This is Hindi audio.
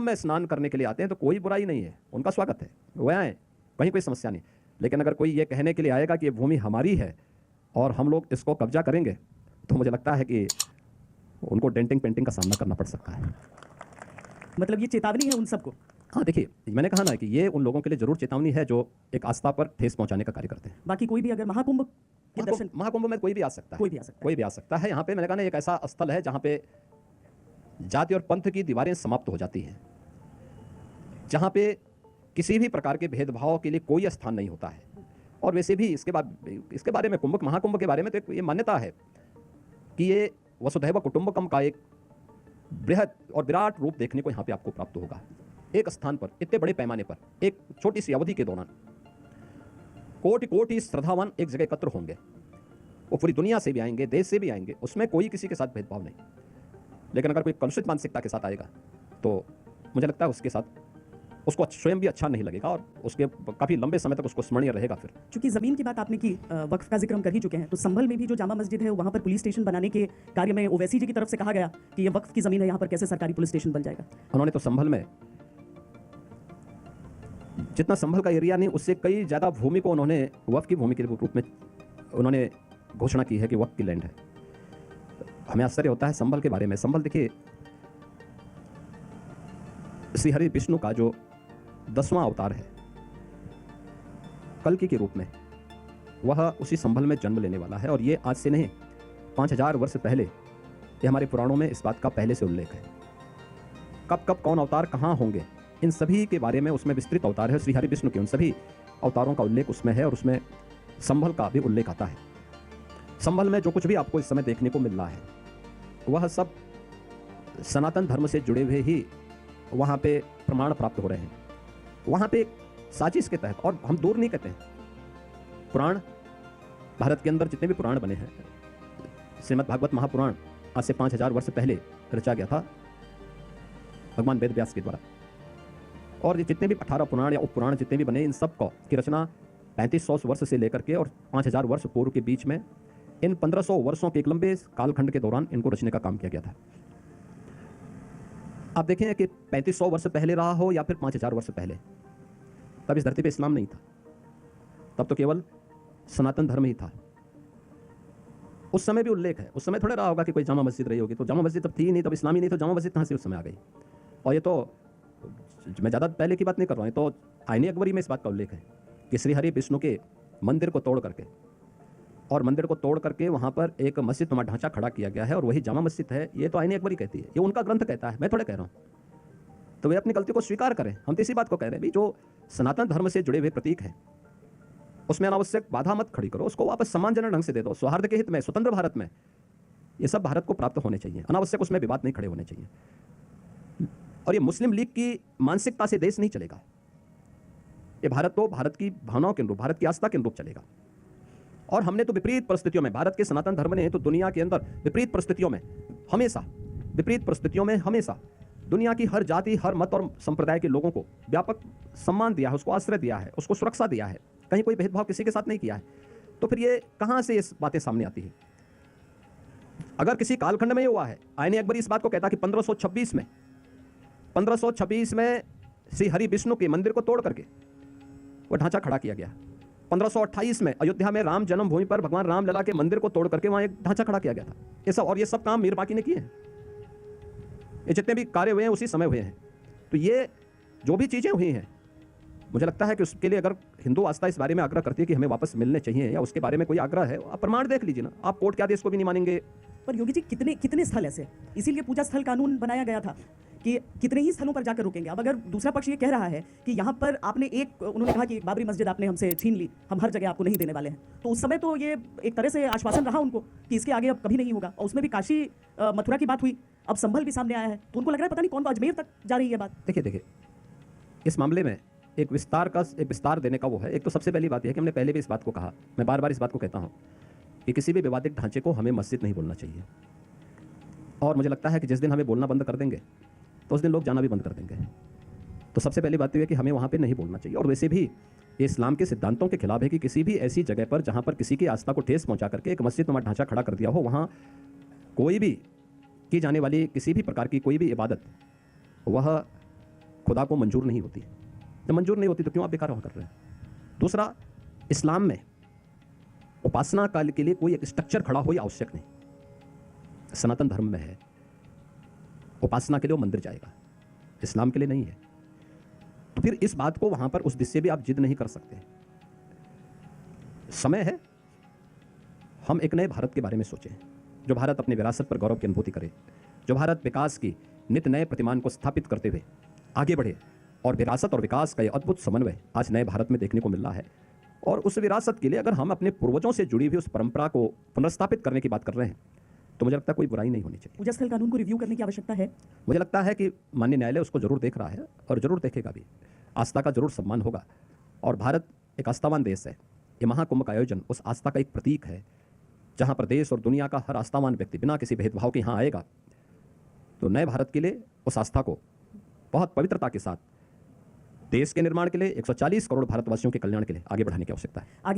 में स्नान करने के लिए आते हैं तो कोई बुराई नहीं है, उनका स्वागत है, वह आए, कहीं कोई समस्या नहीं। लेकिन अगर कोई ये कहने के लिए आएगा कि ये भूमि हमारी है और हम लोग इसको कब्जा करेंगे, तो मुझे लगता है कि उनको डेंटिंग पेंटिंग का सामना करना पड़ सकता है। मतलब ये चेतावनी है उन सबको? हाँ, देखिए, मैंने कहा ना कि ये उन लोगों के लिए जरूर चेतावनी है जो एक आस्था पर ठेस पहुंचाने का कार्य करते हैं। बाकी कोई भी अगर महाकुंभ में कोई भी आ सकता है, कोई भी आ सकता है, कोई भी आ सकता है। यहाँ पे मैंने कहा ना, एक ऐसा स्थल है जहाँ पे जाति और पंथ की दीवारें समाप्त हो जाती हैं, जहाँ पे किसी भी प्रकार के भेदभाव के लिए कोई स्थान नहीं होता है। और वैसे भी इसके बारे में महाकुंभ के बारे में तो ये मान्यता है कि ये वसुधैव कुटुंबकम का एक बृहद और विराट रूप देखने को यहाँ पे आपको प्राप्त होगा। एक स्थान पर, इतने बड़े पैमाने पर, एक छोटी सी अवधि के दौरान कोटि कोटि श्रद्धावान एक जगह एकत्र होंगे। वो पूरी दुनिया से भी आएंगे, देश से भी आएंगे, उसमें कोई किसी के साथ भेदभाव नहीं। लेकिन अगर कोई कलुषित मानसिकता के साथ आएगा तो मुझे लगता है उसके साथ उसको स्वयं भी अच्छा नहीं लगेगा और उसके काफी लंबे समय तक उसको स्मरणीय रहेगा। फिर चूंकि जमीन की बात आपने की, वक्फ का जिक्र हम कर ही चुके हैं, तो संभल में भी जो जामा मस्जिद है वहां पर पुलिस स्टेशन बनाने के कार्य में ओवैसी जी की तरफ से कहा गया कि ये वक्फ की जमीन है, यहाँ पर कैसे सरकारी पुलिस स्टेशन बन जाएगा? उन्होंने तो संभल में जितना संभल का एरिया नहीं, उससे कई ज्यादा भूमि को उन्होंने वक्फ की भूमि के रूप में उन्होंने घोषणा की है कि वक्फ की लैंड है। हमें आश्चर्य होता है संभल के बारे में। संभल देखिए, श्री हरि विष्णु का जो 10वां अवतार है कल्कि के रूप में, वह उसी संभल में जन्म लेने वाला है। और ये आज से नहीं, 5000 वर्ष पहले, ये हमारे पुराणों में इस बात का पहले से उल्लेख है। कब कब कौन अवतार कहाँ होंगे, इन सभी के बारे में उसमें विस्तृत अवतार है। श्री हरि विष्णु के उन सभी अवतारों का उल्लेख उसमें है और उसमें संभल का भी उल्लेख आता है। संभल में जो कुछ भी आपको इस समय देखने को मिल रहा है, वह सब सनातन धर्म से जुड़े हुए ही वहाँ पे प्रमाण प्राप्त हो रहे हैं। वहाँ पे साजिश के तहत, और हम दूर नहीं कहते हैं, पुराण भारत के अंदर जितने भी पुराण बने हैं, श्रीमद् भागवत महापुराण आज से 5000 वर्ष पहले रचा गया था भगवान वेद व्यास के द्वारा। और ये जितने भी 18 पुराण या उपपुराण जितने भी बने, इन सब की रचना 3500 वर्ष से लेकर के और 5000 वर्ष पूर्व के बीच में, इन 1500 वर्षों के एक लंबे कालखंड के दौरान इनको रचने का काम किया गया था। आप देखें कि 3500 वर्ष पहले रहा हो या फिर 5000 वर्ष पहले, तब इस धरती पे इस्लाम नहीं था, तब तो केवल सनातन धर्म ही था। उस समय भी उल्लेख है, उस समय थोड़ा रहा होगा कि कोई जामा मस्जिद रही होगी, तो जामा मस्जिद तब थी नहीं, तब इस्लामी नहीं, तो जामा मस्जिद कहाँ से उस समय आ गई? और ये तो मैं ज़्यादा पहले की बात नहीं कर रहा हूँ, तो आईने अकबरी में इस बात का उल्लेख है कि श्री हरि विष्णु के मंदिर को तोड़ करके, और मंदिर को तोड़ करके वहाँ पर एक मस्जिद नुमा ढांचा खड़ा किया गया है और वही जामा मस्जिद है। ये तो आईने अकबरी कहती है, ये उनका ग्रंथ कहता है, मैं थोड़ा कह रहा हूँ। तो वे अपनी गलती को स्वीकार करें। हम तो इसी बात को कह रहे हैं भी, जो सनातन धर्म से जुड़े हुए प्रतीक हैं उसमें अनावश्यक बाधा मत खड़ी करो, उसको वापस सम्मानजनक ढंग से दे दो, सौहार्द के हित में, स्वतंत्र भारत में ये सब भारत को प्राप्त होने चाहिए, अनावश्यक उसमें विवाद नहीं खड़े होने चाहिए। और ये मुस्लिम लीग की मानसिकता से देश नहीं चलेगा, ये भारत तो भारत की भावनाओं के अनुरूप, भारत की आस्था के अनुरूप चलेगा। और हमने तो विपरीत परिस्थितियों में, भारत के सनातन धर्म ने तो दुनिया के अंदर विपरीत परिस्थितियों में हमेशा दुनिया की हर जाति, हर मत और संप्रदाय के लोगों को व्यापक सम्मान दिया है, उसको आश्रय दिया है, उसको सुरक्षा दिया है, कहीं कोई भेदभाव किसी के साथ नहीं किया है। तो फिर ये कहां से इस बातें सामने आती है? अगर किसी कालखंड में ये हुआ है, आईने अकबरी इस बात को कहता कि 1526 में श्री हरि विष्णु के मंदिर को तोड़ करके वो ढांचा खड़ा किया गया। 1528 में अयोध्या में राम जन्मभूमि पर भगवान राम लला के मंदिर को तोड़ करके वहां एक ढांचा खड़ा किया गया था। ये सब काम मीर बाकी ने किए हैं, ये जितने भी कार्य हुए हैं उसी समय हुए हैं। तो ये जो भी चीजें हुई हैं, मुझे लगता है कि उसके लिए अगर हिंदू आस्था इस बारे में आग्रह करती है कि हमें वापस मिलने चाहिए, या उसके बारे में कोई आग्रह है, आप प्रमाण देख लीजिए ना। आप कोर्ट के आदेश को भी नहीं मानेंगे। पर योगी जी, कितने स्थल ऐसे, इसीलिए पूजा स्थल कानून बनाया गया था कि कितने ही स्थलों पर जाकर रुकेंगे। अब अगर दूसरा पक्ष ये कह रहा है कि यहाँ पर आपने उन्होंने कहा कि बाबरी मस्जिद आपने हमसे छीन ली, हम हर जगह आपको नहीं देने वाले हैं, तो उस समय तो ये एक तरह से आश्वासन रहा उनको कि इसके आगे अब कभी नहीं होगा। और उसमें भी काशी मथुरा की बात हुई, अब संभल भी सामने आया है, तो उनको लग रहा है पता नहीं कौन अजमेर तक जा रही है बात। देखिए, इस मामले में एक विस्तार देने का वो है। एक तो सबसे पहली बात यह है कि हमने पहले भी इस बात को कहा, मैं बार बार इस बात को कहता हूँ कि किसी भी विवादित ढांचे को हमें मस्जिद नहीं बोलना चाहिए। और मुझे लगता है कि जिस दिन हमें बोलना बंद कर देंगे तो उस दिन लोग जाना भी बंद कर देंगे। तो सबसे पहली बात यह है कि हमें वहाँ पे नहीं बोलना चाहिए। और वैसे भी ये इस्लाम के सिद्धांतों के खिलाफ है कि किसी भी ऐसी जगह पर जहाँ पर किसी की आस्था को ठेस पहुँचा करके एक मस्जिद नुमा ढांचा खड़ा कर दिया हो, वहाँ कोई भी की जाने वाली किसी भी प्रकार की कोई भी इबादत वह खुदा को मंजूर नहीं होती। जब मंजूर नहीं होती तो क्यों आप बेकार कर रहे हैं? दूसरा, इस्लाम में उपासना काल के लिए कोई एक स्ट्रक्चर खड़ा हो, ये आवश्यक नहीं। सनातन धर्म में है, उपासना के लिए वो मंदिर जाएगा, इस्लाम के लिए नहीं है। तो फिर इस बात को वहां पर उस दिशा भी आप जिद नहीं कर सकते। समय है हम एक नए भारत के बारे में सोचें, जो भारत अपनी विरासत पर गौरव की अनुभूति करे, जो भारत विकास की नित नए प्रतिमान को स्थापित करते हुए आगे बढ़े। और विरासत और विकास का यह अद्भुत समन्वय आज नए भारत में देखने को मिल रहा है। और उस विरासत के लिए अगर हम अपने पूर्वजों से जुड़ी हुई उस परंपरा को पुनर्स्थापित करने की बात कर रहे हैं तो मुझे लगता है कोई बुराई नहीं होनी चाहिए। पूजा स्थल कानून को रिव्यू करने की आवश्यकता है। मुझे लगता है कि माननीय न्यायालय उसको जरूर देख रहा है और जरूर देखेगा भी। आस्था का जरूर सम्मान होगा और भारत एक आस्थावान देश है। ये महाकुंभ का आयोजन उस आस्था का एक प्रतीक है, जहां पर देश और दुनिया का हर आस्थावान व्यक्ति बिना किसी भेदभाव के यहाँ आएगा। तो नए भारत के लिए उस आस्था को बहुत पवित्रता के साथ देश के निर्माण के लिए, 140 करोड़ भारतवासियों के कल्याण के लिए आगे बढ़ाने की आवश्यकता है। आगे